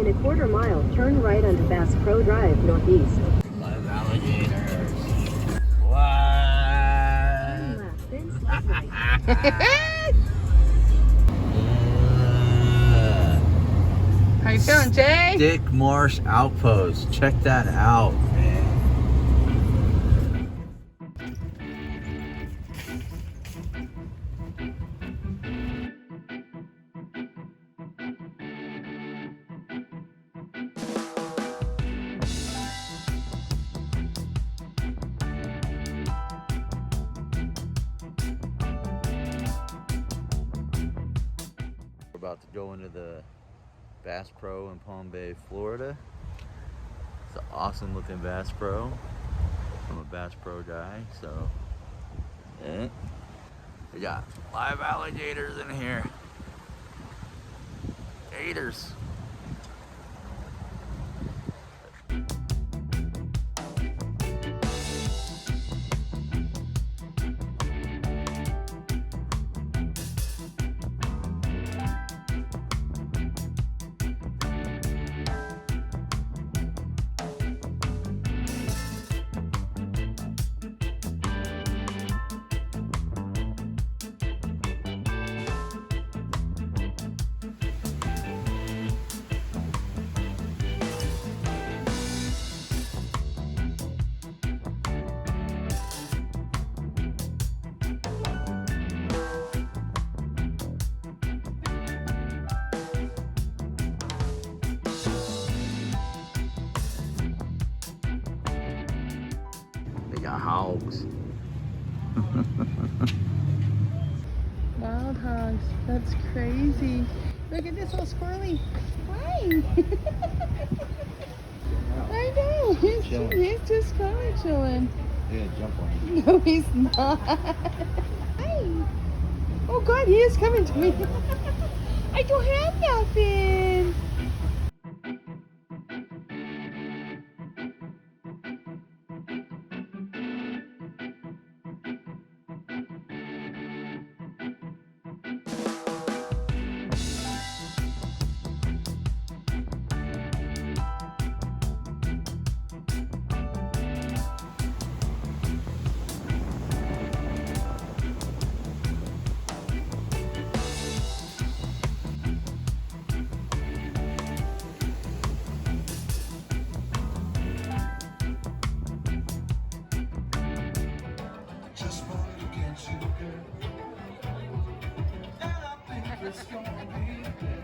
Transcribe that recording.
In a quarter mile, turn right onto Bass Pro Drive northeast. Live alligators. Turn What? left, then slight right. How you feeling, Jay? Dick Marsh Outpost. Check that out, man. We're about to go into the Bass Pro in Palm Bay, Florida. It's an awesome looking Bass Pro. I'm a Bass Pro guy, so yeah. We got live alligators in here. Gators. They got hogs. Wild hogs. That's crazy. Look at this little squirrely. Hi. I know. He's just kind of chilling. Yeah, jump on him. No, he's not. Hi. Oh God, he is coming to me. I don't have nothing. Just wanted to get you, girl. And I think it's gonna be good.